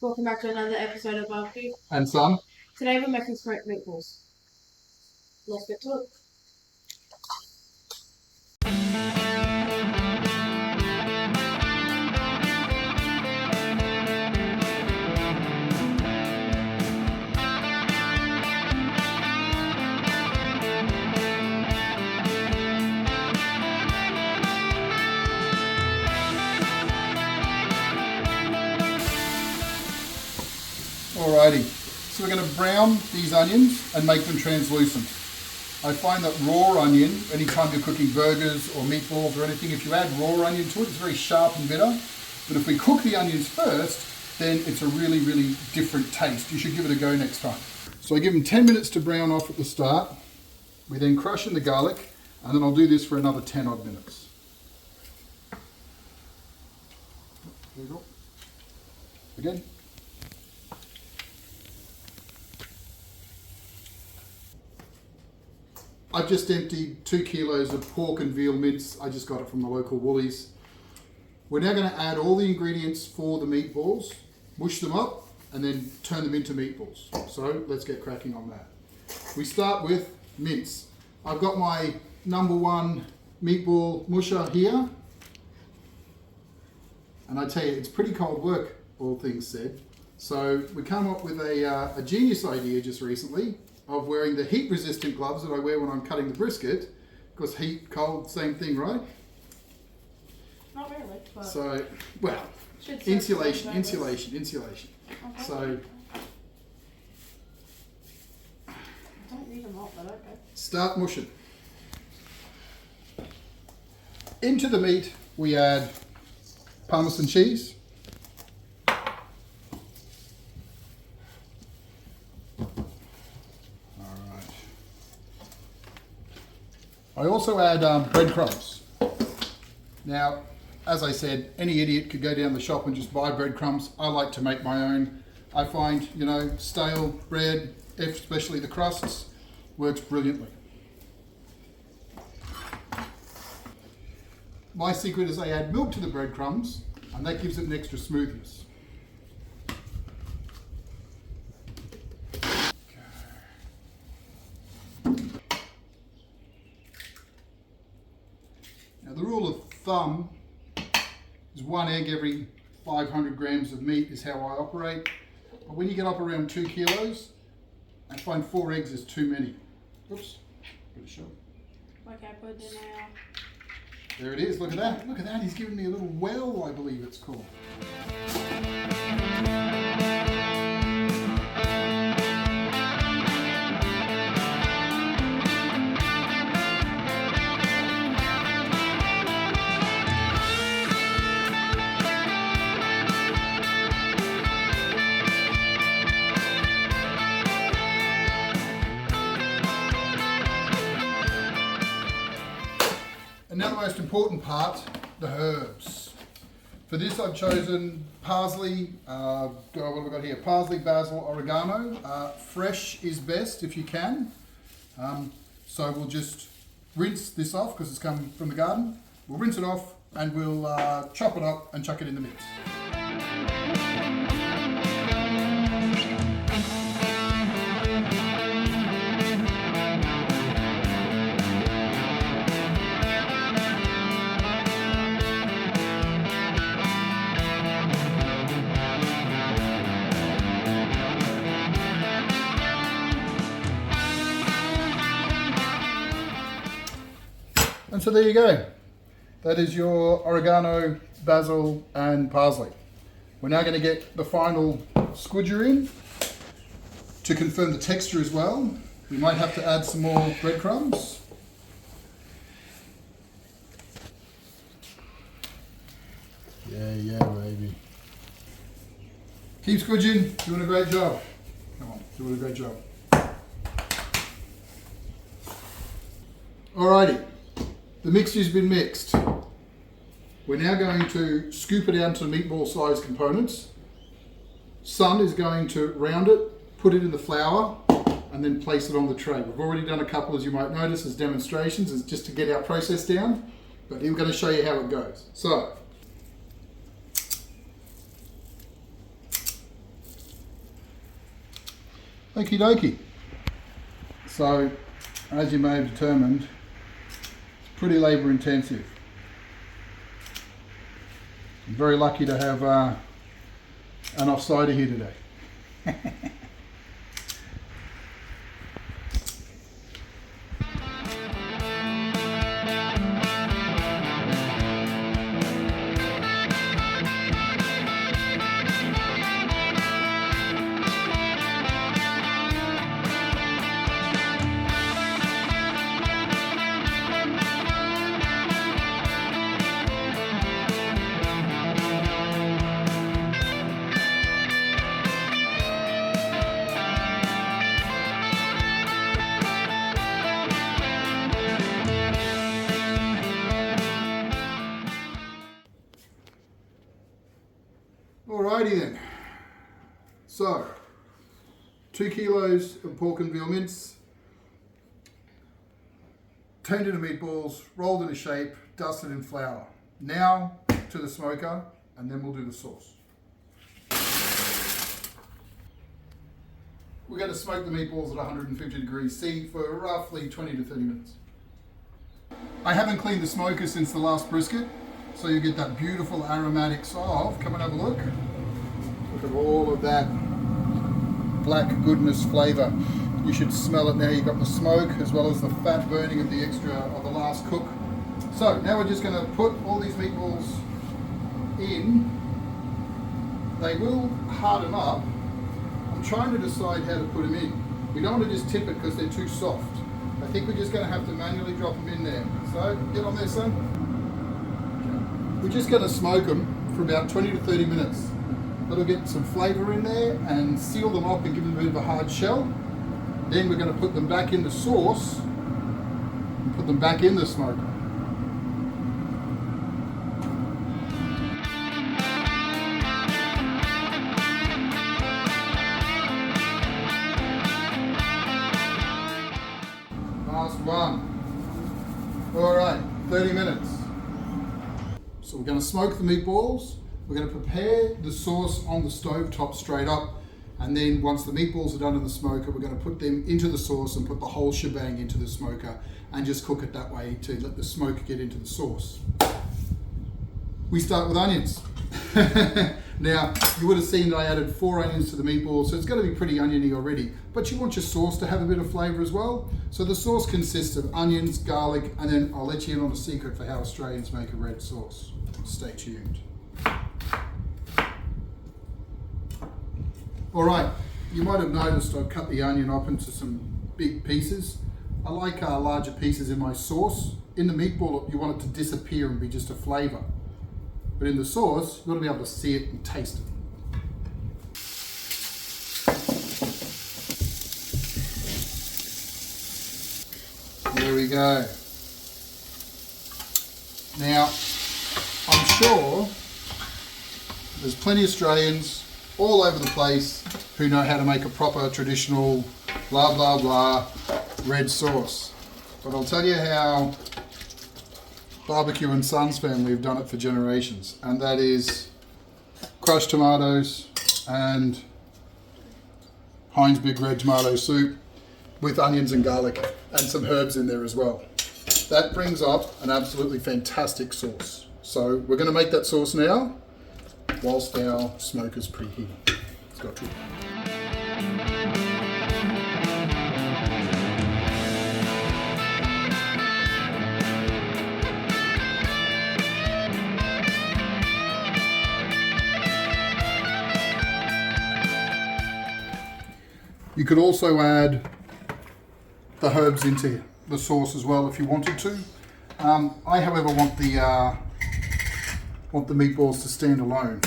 Welcome back to another episode of BBQ and Son. Today we're making smoked meatballs. Let's get to it. Alrighty, so we're going to brown these onions and make them translucent. I find that raw onion, anytime you're cooking burgers or meatballs or anything, if you add raw onion to it, it's very sharp and bitter. But if we cook the onions first, then it's a really, really different taste. You should give it a go next time. So I give them 10 minutes to brown off at the start. We then crush in the garlic, and then I'll do this for another 10 odd minutes. There you go. Again. I've just emptied 2 kilos of pork and veal mince. I just got it from the local Wollies. We're now going to add all the ingredients for the meatballs, mush them up, and then turn them into meatballs. So let's get cracking on that. We start with mince. I've got my #1 meatball musher here. And I tell you, it's pretty cold work, all things said. So we come up with a genius idea just recently of wearing the heat resistant gloves that I wear when I'm cutting the brisket, because heat, cold, same thing, right? Not really, but So, well, insulation. Okay. So, I don't need them all, but okay. start mushing. Into the meat, we add Parmesan cheese. I also add breadcrumbs. Now, as I said, any idiot could go down the shop and just buy breadcrumbs. I like to make my own. I find, stale bread, especially the crusts, works brilliantly. My secret is I add milk to the breadcrumbs, and that gives it an extra smoothness. Now the rule of thumb is 1 egg every 500 grams of meat is how I operate. But when you get up around 2 kilos, I find 4 eggs is too many. Oops, bit of shot. Okay, put it in now. There it is, look at that. Look at that, he's giving me a little well, I believe it's called. And now the most important part, the herbs. For this I've chosen parsley, what have we got here? Parsley, basil, oregano. Fresh is best if you can. So we'll just rinse this off because it's come from the garden. We'll rinse it off and we'll chop it up and chuck it in the mix. And so there you go. That is your oregano, basil and parsley. We're now going to get the final squidger in to confirm the texture as well. We might have to add some more breadcrumbs. Yeah, baby. Keep squidging, doing a great job. Come on, doing a great job. Alrighty. The mixture's been mixed. We're now going to scoop it out into meatball sized components. Son is going to round it, put it in the flour, and then place it on the tray. We've already done a couple, as you might notice, as demonstrations, as just to get our process down, but I'm going to show you how it goes. So, Okie dokie. So, as you may have determined, it's pretty labour intensive. I'm very lucky to have an offsider here today. Alrighty then. So, 2 kilos of pork and veal mince, turned into meatballs, rolled into shape, dusted in flour. Now to the smoker, and then we'll do the sauce. We're going to smoke the meatballs at 150 degrees C for roughly 20 to 30 minutes. I haven't cleaned the smoker since the last brisket, so you get that beautiful aromatics of, come and have a look. Look at all of that black goodness flavour. You should smell it now. You've got the smoke as well as the fat burning of the extra of the last cook. So now we're just going to put all these meatballs in. They will harden up. I'm trying to decide how to put them in. We don't want to just tip it because they're too soft. I think we're just going to have to manually drop them in there. So get on there, son. We're just going to smoke them for about 20 to 30 minutes. That'll get some flavour in there and seal them up and give them a bit of a hard shell. Then we're going to put them back in the sauce and put them back in the smoker. Last one. Alright, 30 minutes. So we're going to smoke the meatballs. We're going to prepare the sauce on the stove top straight up, and then once the meatballs are done in the smoker, we're going to put them into the sauce and put the whole shebang into the smoker and just cook it that way to let the smoke get into the sauce. We start with onions. Now, you would have seen that I added 4 onions to the meatballs, so it's going to be pretty oniony already, but you want your sauce to have a bit of flavour as well. So the sauce consists of onions, garlic, and then I'll let you in on a secret for how Australians make a red sauce. Stay tuned. Alright, you might have noticed I've cut the onion up into some big pieces. I like larger pieces in my sauce. In the meatball, you want it to disappear and be just a flavour. But in the sauce, you've got to be able to see it and taste it. There we go. Now, I'm sure there's plenty of Australians all over the place who know how to make a proper traditional blah blah blah red sauce. But I'll tell you how BBQ and Son's family have done it for generations, and that is crushed tomatoes and Heinz Big Red tomato soup with onions and garlic and some herbs in there as well. That brings up an absolutely fantastic sauce. So we're going to make that sauce now whilst our smoker's preheating. Let's go through. You could also add the herbs into the sauce as well if you wanted to. I, however, want the meatballs to stand alone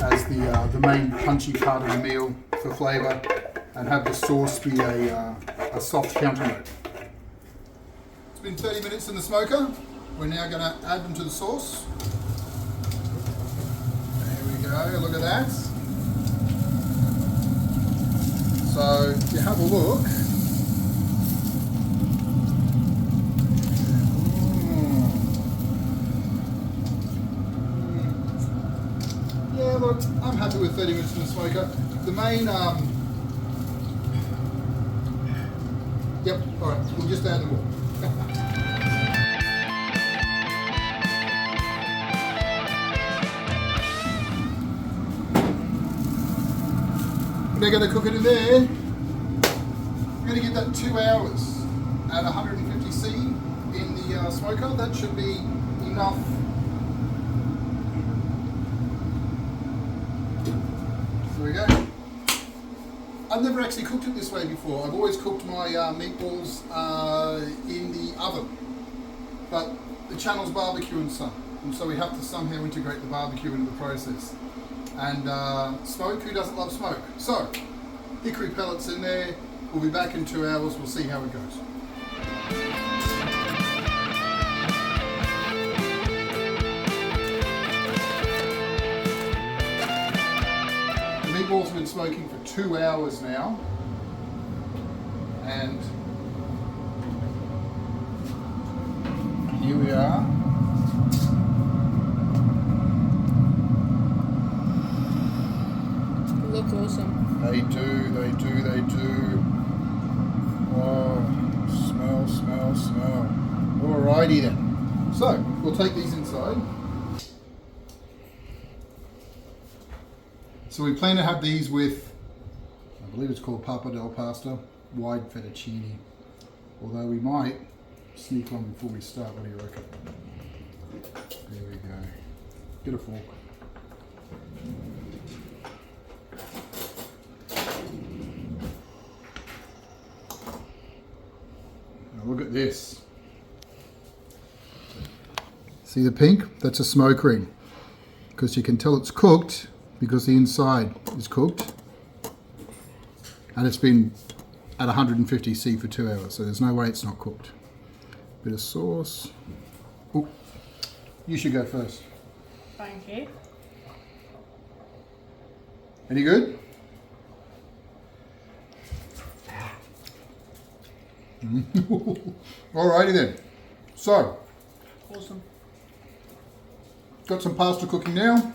as the main punchy part of the meal for flavour, and have the sauce be a soft counternote. It's been 30 minutes in the smoker. We're now going to add them to the sauce. There we go, look at that. So if you have a look, yeah, look, I'm happy with 30 minutes in the smoker. The main Yep, alright, we'll just add them all. They're going to cook it in there. We're going to give that 2 hours at 150C in the smoker. That should be enough. There we go. I've never actually cooked it this way before. I've always cooked my meatballs in the oven. But the channel's BBQ and Son, and so we have to somehow integrate the barbecue into the process. And smoke, who doesn't love smoke? So, hickory pellets in there. We'll be back in 2 hours. We'll see how it goes. The meatballs have been smoking for 2 hours now. And here we are. Look awesome. They do, they do, they do. Oh, smell, smell, smell. Alrighty then. So, we'll take these inside. So we plan to have these with, I believe it's called pappardelle pasta, wide fettuccine. Although we might sneak one before we start. What do you reckon? There we go. Get a fork. Look at this. See the pink? That's a smoke ring. Because you can tell it's cooked because the inside is cooked. And it's been at 150C for 2 hours, so there's no way it's not cooked. Bit of sauce. Oh, you should go first. Thank you. Any good? Alrighty then. So, Awesome. got some pasta cooking now.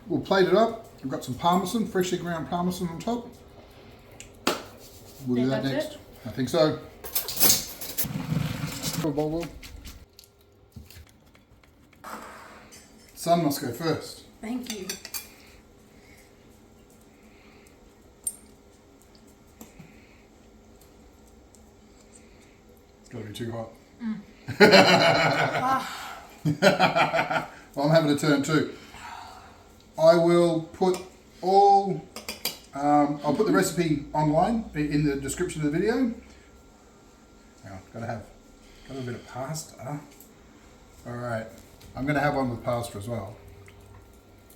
We'll plate it up. We've got some parmesan, freshly ground parmesan on top. We'll do that That's next. it? I think so. Son must go first. Thank you. It's got to be too hot. Ah, Well, I'm having a turn too. I will put all, I'll put the recipe online in the description of the video. Hang on, got a bit of pasta. All right, I'm gonna have one with pasta as well.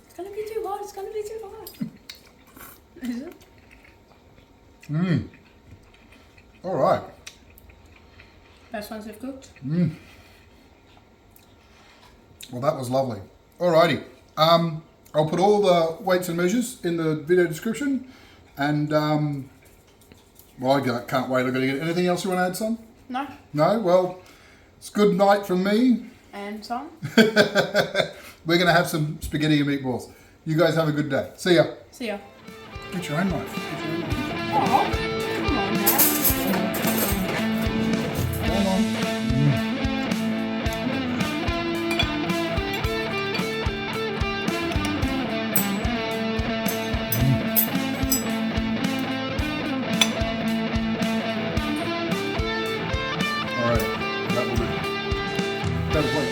it's gonna be too hot. It's gonna be too hot. Is it? Mmm. All right. Best ones you've cooked? Mmm. Well, that was lovely. Alrighty. I'll put all the weights and measures in the video description. And, well, I can't wait. I've got to get anything else you want to add, son? No. No? Well, it's good night from me. And some? We're going to have some spaghetti and meatballs. You guys have a good day. See ya. See ya. Get your own knife. Get your own knife. Oh, come on now. Hold on. All right, that will do. That is what